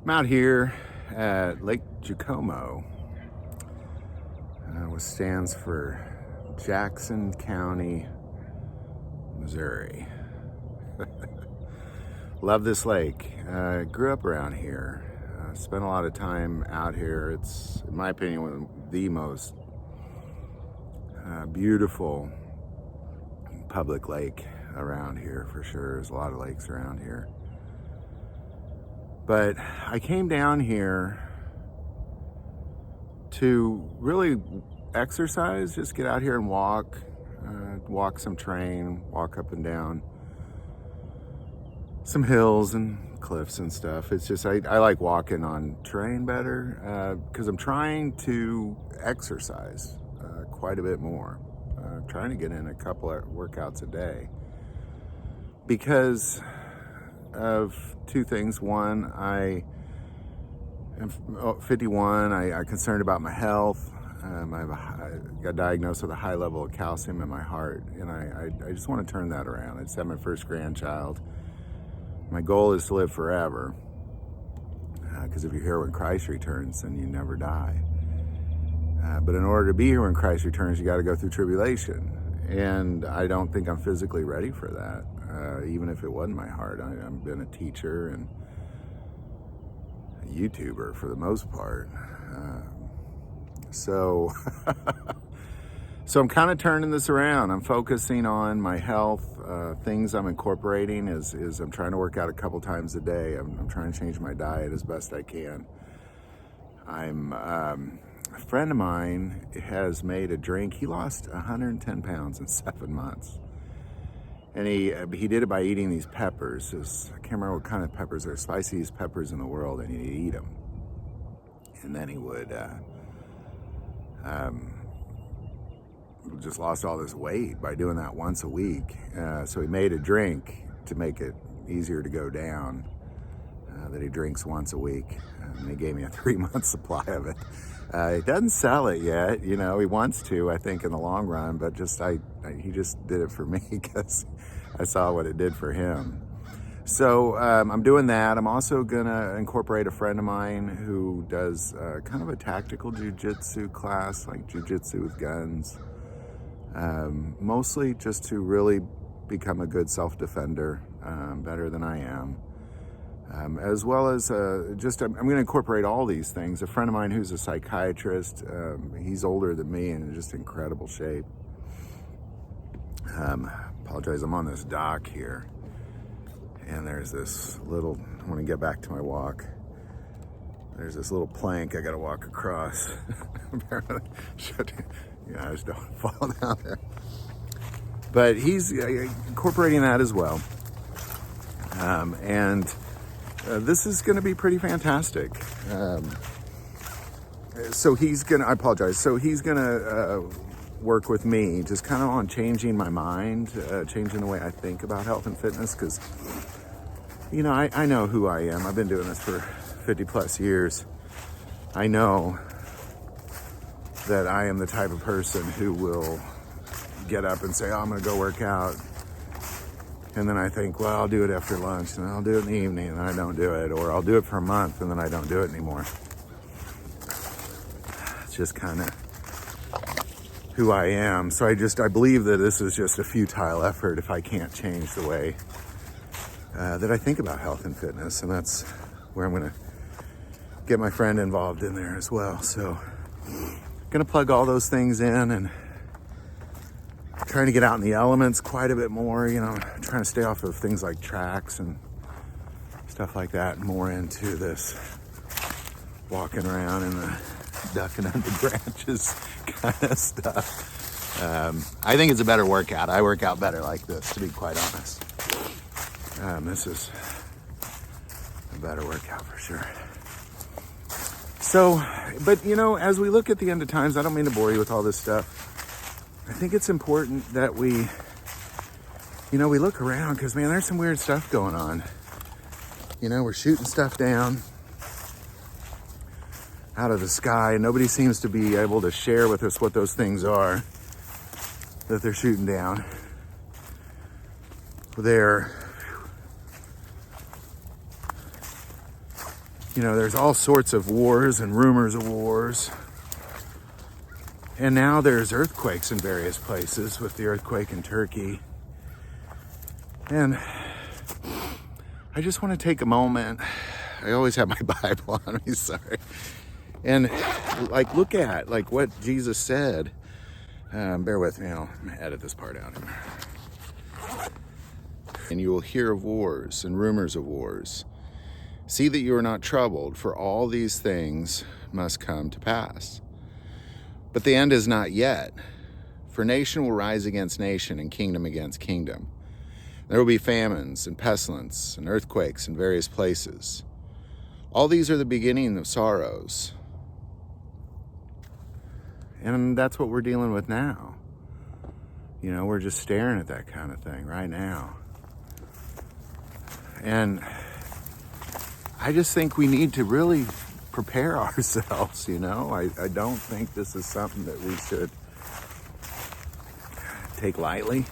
I'm out here at Lake Jacomo, which stands for Jackson County, Missouri. Love this lake. Grew up around here. Spent a lot of time out here. It's, in my opinion, one of the most beautiful public lake around here for sure. There's a lot of lakes around here. But I came down here to really exercise, just get out here and walk, walk some terrain, walk up and down some hills and cliffs and stuff. It's just, I like walking on terrain better because I'm trying to exercise quite a bit more. Trying to get in a couple of workouts a day because of two things. One, I am 51. I'm concerned about my health. I got diagnosed with a high level of calcium in my heart, and I just want to turn that around. I just had my first grandchild. My goal is to live forever, because if you're here when Christ returns, then you never die. But in order to be here when Christ returns, you got to go through tribulation, and I don't think I'm physically ready for that. Even if it wasn't my heart, I've been a teacher and a YouTuber for the most part. So I'm kind of turning this around. I'm focusing on my health. Things I'm incorporating is I'm trying to work out a couple times a day. I'm trying to change my diet as best I can. A friend of mine has made a drink. He lost 110 pounds in 7 months. And he did it by eating these peppers. I can't remember what kind of peppers. They're the spiciest peppers in the world, and he'd eat them. And then he would just lost all this weight by doing that once a week. So he made a drink to make it easier to go down that he drinks once a week. And he gave me a 3-month supply of it. He doesn't sell it yet. You know, he wants to, I think, in the long run, but he just did it for me because I saw what it did for him. So I'm doing that. I'm also gonna incorporate a friend of mine who does kind of a tactical jiu-jitsu class, like jiu-jitsu with guns. Mostly just to really become a good self-defender, better than I am. As well as I'm going to incorporate all these things. A friend of mine who's a psychiatrist, he's older than me and in just incredible shape. Apologize, I'm on this dock here. And there's this little, I want to get back to my walk. There's this little plank I got to walk across. Apparently, I just don't fall down there. But he's incorporating that as well. This is going to be pretty fantastic. So he's going to work with me just kind of on changing my mind, changing the way I think about health and fitness. Because, you know, I know who I am. I've been doing this for 50 plus years. I know that I am the type of person who will get up and say, oh, I'm going to go work out. And then I think, well, I'll do it after lunch, and I'll do it in the evening, and then I don't do it. Or I'll do it for a month, and then I don't do it anymore. It's just kind of who I am. So I believe that this is just a futile effort if I can't change the way that I think about health and fitness. And that's where I'm going to get my friend involved in there as well. So I'm going to plug all those things in and trying to get out in the elements quite a bit more, you know, trying to stay off of things like tracks and stuff like that, more into this walking around in the ducking under branches kind of stuff. I think it's a better workout. I work out better like this, to be quite honest. This is a better workout for sure. So, but you know, as we look at the end of times, I don't mean to bore you with all this stuff. I think it's important that we look around because, man, there's some weird stuff going on. You know, we're shooting stuff down out of the sky, and nobody seems to be able to share with us what those things are that they're shooting down. There's all sorts of wars and rumors of wars. And now there's earthquakes in various places, with the earthquake in Turkey. And I just want to take a moment. I always have my Bible on me, sorry. And look at what Jesus said. Bear with me, I'm gonna edit this part out here. And you will hear of wars and rumors of wars. See that you are not troubled, for all these things must come to pass. But the end is not yet, for nation will rise against nation and kingdom against kingdom. There will be famines and pestilence and earthquakes in various places. All these are the beginning of sorrows. And that's what we're dealing with now. We're just staring at that kind of thing right now. And I just think we need to really prepare ourselves, I don't think this is something that we should take lightly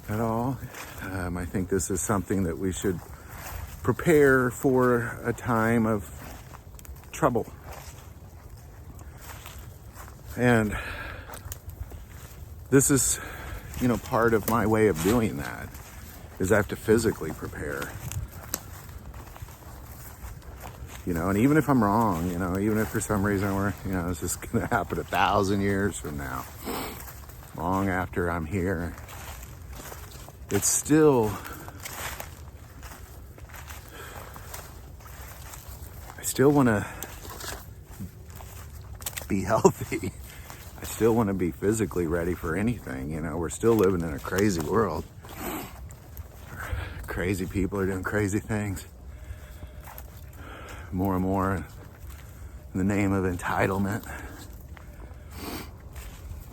at all. I think this is something that we should prepare for a time of trouble. And this is, part of my way of doing that, is I have to physically prepare. And even if I'm wrong, even if for some reason this is going to happen 1,000 years from now, long after I'm here, it's still, I still want to be healthy. I still want to be physically ready for anything. We're still living in a crazy world. Crazy people are doing crazy things. More and more in the name of entitlement.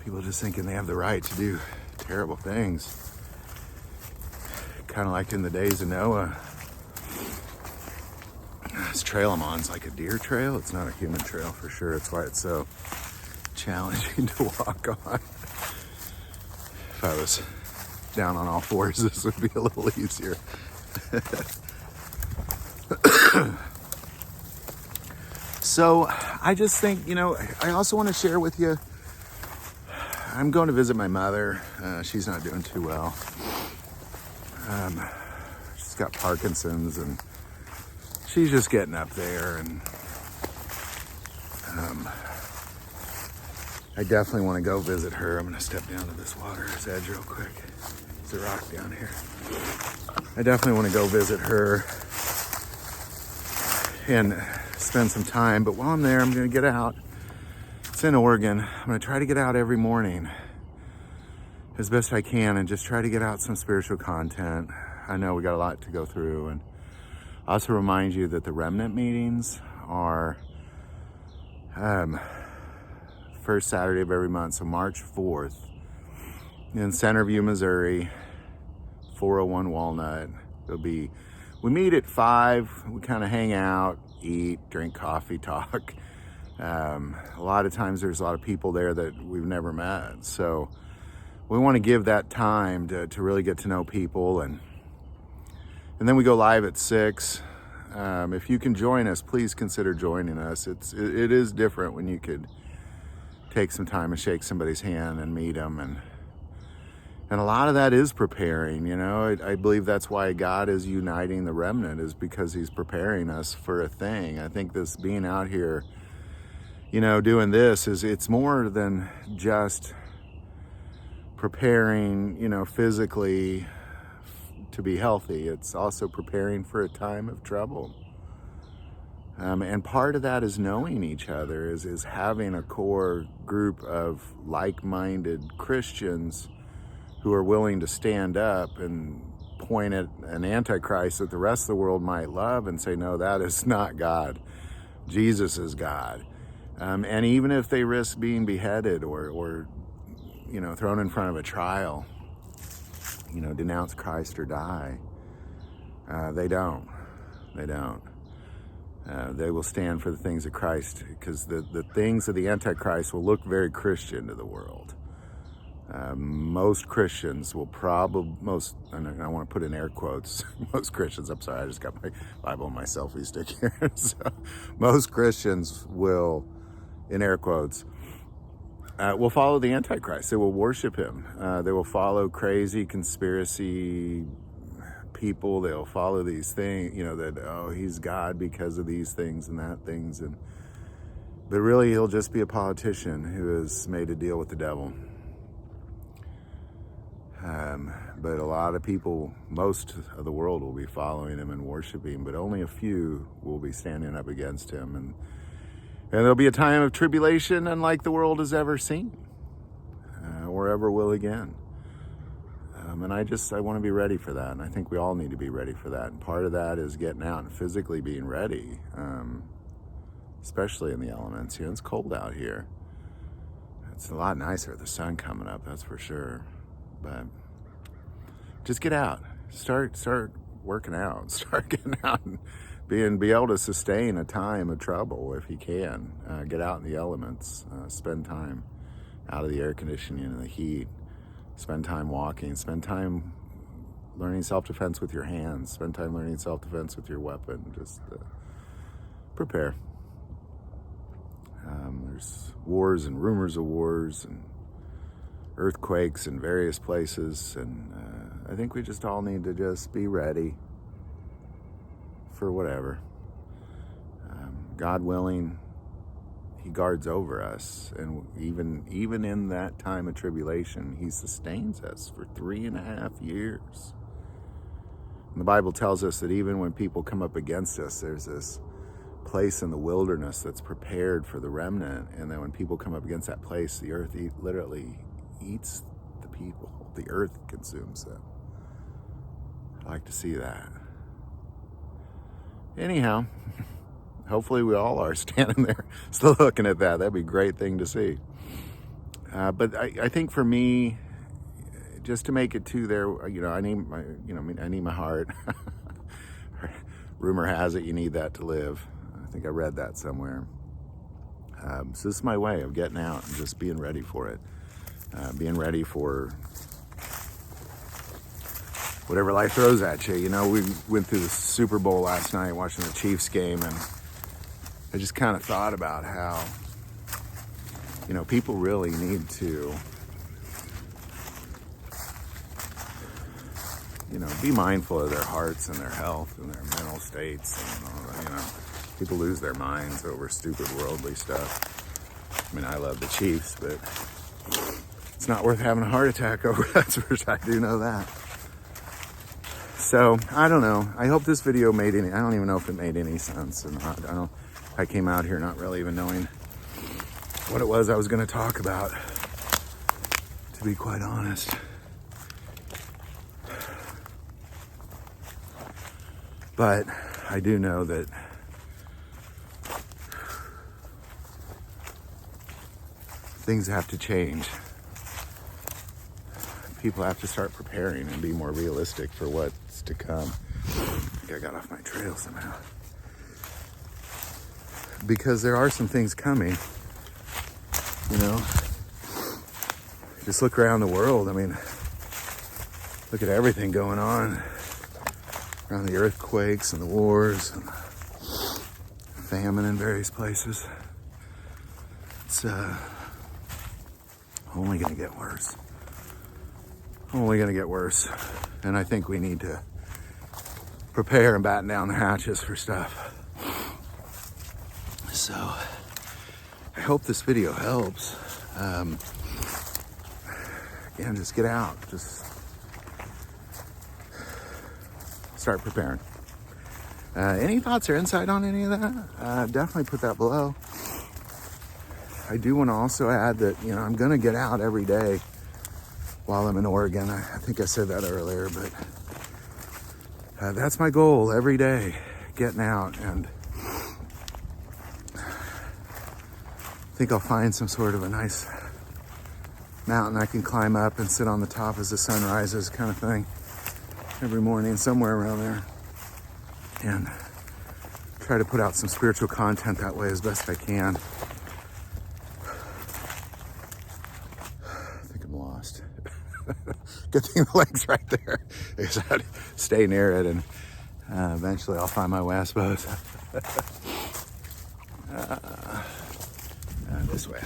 People just thinking they have the right to do terrible things. Kind of like in the days of Noah. This trail I'm on is like a deer trail. It's not a human trail for sure. That's why it's so challenging to walk on. If I was down on all fours, this would be a little easier. So I just think, I also want to share with you, I'm going to visit my mother. She's not doing too well. She's got Parkinson's and she's just getting up there. And I definitely want to go visit her. I'm going to step down to this water's edge real quick. There's a rock down here. I definitely want to go visit her and spend some time. But while I'm there, I'm going to get out. It's in Oregon. I'm going to try to get out every morning as best I can and just try to get out some spiritual content. I know we got a lot to go through. And I also remind you that the remnant meetings are first Saturday of every month, so March 4th in Centerview, Missouri, 401 Walnut. We meet at 5. We kind of hang out, eat, drink coffee, talk. A lot of times there's a lot of people there that we've never met. So we want to give that time to really get to know people. And then we go live at 6. If you can join us, please consider joining us. It is different when you could take some time and shake somebody's hand and meet them. And a lot of that is preparing, I believe that's why God is uniting the remnant, is because he's preparing us for a thing. I think this being out here, doing this it's more than just preparing, physically to be healthy. It's also preparing for a time of trouble. And part of that is knowing each other, is having a core group of like-minded Christians who are willing to stand up and point at an antichrist that the rest of the world might love and say, no, that is not God. Jesus is God. And even if they risk being beheaded or thrown in front of a trial, denounce Christ or die, they don't. They will stand for the things of Christ, because the things of the Antichrist will look very Christian to the world. Most Christians will probably, and I want to put in air quotes, most Christians, I'm sorry, I just got my Bible and my selfie stick here. So, most Christians will, in air quotes, will follow the Antichrist. They will worship him. They will follow crazy conspiracy people. They'll follow these things, that, oh, he's God because of these things and that things. But really, he'll just be a politician who has made a deal with the devil. But a lot of people, most of the world will be following him and worshiping, but only a few will be standing up against him. And there'll be a time of tribulation unlike the world has ever seen, or ever will again. And I want to be ready for that. And I think we all need to be ready for that. And part of that is getting out and physically being ready, especially in the elements. It's cold out here. It's a lot nicer with the sun coming up, that's for sure. But just get out, start working out, start getting out and be able to sustain a time of trouble if you can. Get out in the elements, spend time out of the air conditioning and the heat, spend time walking, spend time learning self-defense with your hands, spend time learning self-defense with your weapon. Just prepare. There's wars and rumors of wars and earthquakes in various places, and I think we just all need to just be ready for whatever. God willing, he guards over us, and even in that time of tribulation, he sustains us for 3.5 years. And the Bible tells us that even when people come up against us, there's this place in the wilderness that's prepared for the remnant, and then when people come up against that place, the earth literally eats the people. The earth consumes them. I like to see that. Anyhow, hopefully we all are standing there still looking at that. That'd be a great thing to see. But I think for me, just to make it to there, I need my heart. Rumor has it you need that to live. I think I read that somewhere. So this is my way of getting out and just being ready for it. Being ready for whatever life throws at you. We went through the Super Bowl last night watching the Chiefs game, and I just kind of thought about how, people really need to, be mindful of their hearts and their health and their mental states. And, people lose their minds over stupid worldly stuff. I love the Chiefs, but it's not worth having a heart attack over. That's for sure. I do know that. So I don't know. I hope this video made any. I don't even know if it made any sense. And I came out here not really even knowing what it was I was going to talk about, to be quite honest. But I do know that things have to change. People have to start preparing and be more realistic for what's to come. I think I got off my trail somehow. Because there are some things coming, Just look around the world. Look at everything going on around the earthquakes and the wars and famine in various places. It's only going to get worse. Only going to get worse. And I think we need to prepare and batten down the hatches for stuff. So I hope this video helps. Again, just get out. Just start preparing. Any thoughts or insight on any of that? Definitely put that below. I do want to also add that, I'm going to get out every day while I'm in Oregon. I think I said that earlier, but that's my goal every day, getting out. And I think I'll find some sort of a nice mountain I can climb up and sit on the top as the sun rises, kind of thing, every morning, somewhere around there. And try to put out some spiritual content that way as best I can. I think I'm lost. Good thing the leg's right there. I guess I'd stay near it, and eventually I'll find my way, I suppose. This way.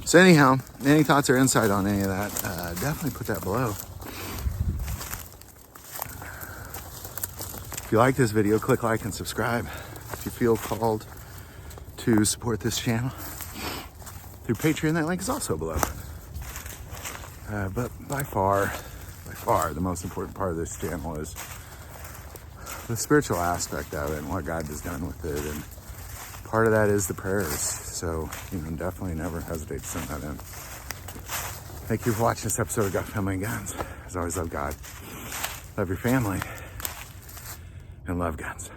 So anyhow, any thoughts or insight on any of that, definitely put that below. If you like this video, click like and subscribe. If you feel called to support this channel through Patreon, that link is also below. But by far, the most important part of this channel is the spiritual aspect of it and what God has done with it. And part of that is the prayers. So, definitely never hesitate to send that in. Thank you for watching this episode of God, Family, and Guns. As always, love God, love your family, and love guns.